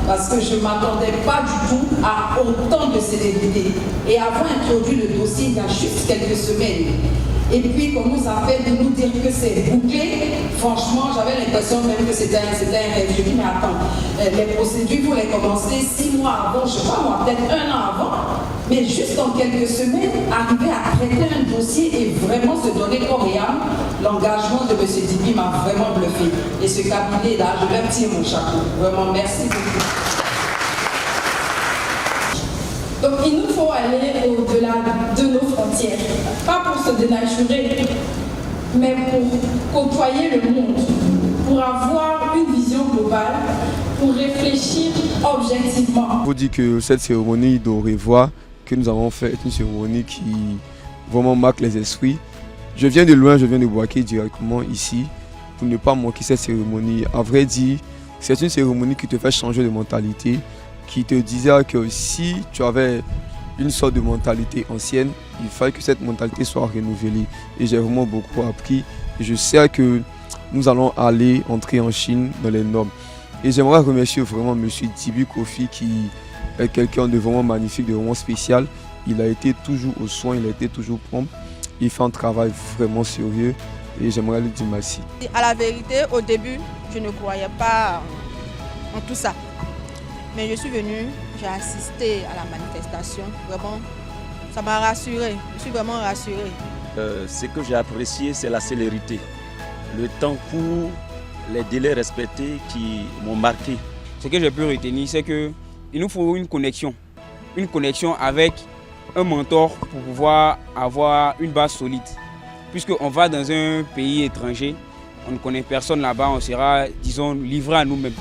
parce que je ne m'attendais pas du tout à autant de célébrités. Et avoir introduit le dossier il y a juste quelques semaines, et puis qu'on nous appelle de nous dire que c'est bouclé, franchement, j'avais l'impression même que c'était un rêve. Je dis, mais attends, les procédures, vous les commencer 6 mois avant, je ne sais pas moi, peut-être 1 an avant, mais juste en quelques semaines, arriver à traiter un dossier et vraiment se donner corps et âme, l'engagement de M. Dibi m'a vraiment bluffé. Et ce cabinet-là, je leur tire mon chapeau. Vraiment, merci beaucoup. Donc il nous faut aller au-delà de nos frontières, pas pour se dénaturer, mais pour côtoyer le monde, pour avoir une vision globale, pour réfléchir objectivement. Je vous dis que cette cérémonie d'au revoir que nous avons faite est une cérémonie qui vraiment marque les esprits. Je viens de loin, je viens de Boaké directement ici pour ne pas manquer cette cérémonie. À vrai dire, c'est une cérémonie qui te fait changer de mentalité, qui te disait que si tu avais une sorte de mentalité ancienne, il fallait que cette mentalité soit renouvelée. Et j'ai vraiment beaucoup appris. Et je sais que nous allons aller entrer en Chine dans les normes. Et j'aimerais remercier vraiment M. Dibi Kofi qui est quelqu'un de vraiment magnifique, de vraiment spécial. Il a été toujours au soin, il a été toujours prompt. Il fait un travail vraiment sérieux et j'aimerais lui dire merci. À la vérité, au début, je ne croyais pas en tout ça. Mais je suis venue, j'ai assisté à la manifestation. Vraiment, ça m'a rassurée. Je suis vraiment rassurée. Ce que j'ai apprécié, c'est la célérité. Le temps court, les délais respectés qui m'ont marqué. Ce que j'ai pu retenir, c'est qu'il nous faut une connexion avec un mentor pour pouvoir avoir une base solide. Puisqu'on va dans un pays étranger, on ne connaît personne là-bas, on sera, disons, livré à nous-mêmes.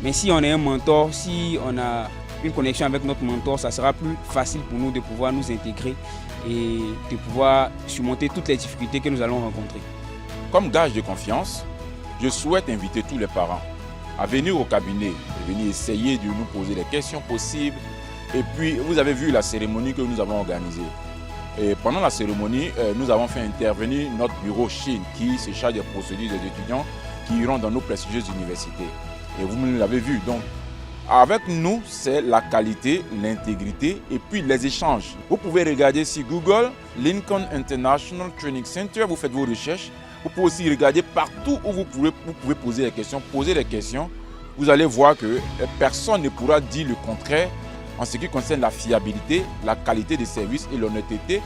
Mais si on a un mentor, si on a une connexion avec notre mentor, ça sera plus facile pour nous de pouvoir nous intégrer et de pouvoir surmonter toutes les difficultés que nous allons rencontrer. Comme gage de confiance, je souhaite inviter tous les parents à venir au cabinet, à venir essayer de nous poser les questions possibles. Et puis, vous avez vu la cérémonie que nous avons organisée. Et pendant la cérémonie, nous avons fait intervenir notre bureau Chine qui se charge des procédures des étudiants qui iront dans nos prestigieuses universités. Et vous l'avez vu, donc avec nous, c'est la qualité, l'intégrité et puis les échanges. Vous pouvez regarder sur Google, Lincoln International Training Center, vous faites vos recherches. Vous pouvez aussi regarder partout où vous pouvez poser des questions. Posez des questions, vous allez voir que personne ne pourra dire le contraire en ce qui concerne la fiabilité, la qualité des services et l'honnêteté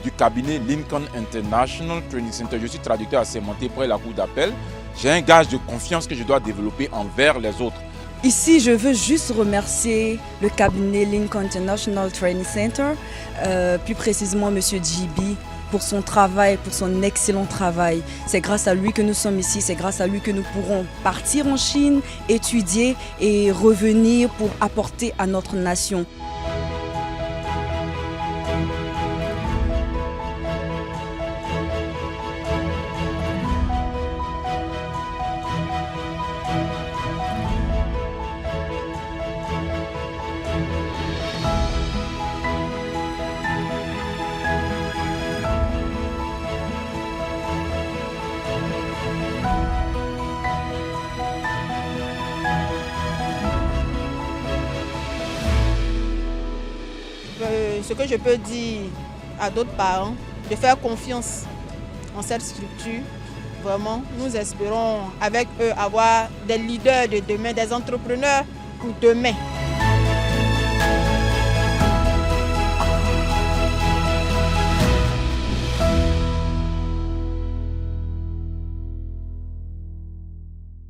du cabinet Lincoln International Training Center. Je suis traducteur assermenté près de la cour d'appel. J'ai un gage de confiance que je dois développer envers les autres. Ici, je veux juste remercier le cabinet Lincoln International Training Center, plus précisément M. Dibi, pour son travail, pour son excellent travail. C'est grâce à lui que nous sommes ici, c'est grâce à lui que nous pourrons partir en Chine, étudier et revenir pour apporter à notre nation. Ce que je peux dire à d'autres parents, de faire confiance en cette structure. Vraiment, nous espérons avec eux avoir des leaders de demain, des entrepreneurs pour demain.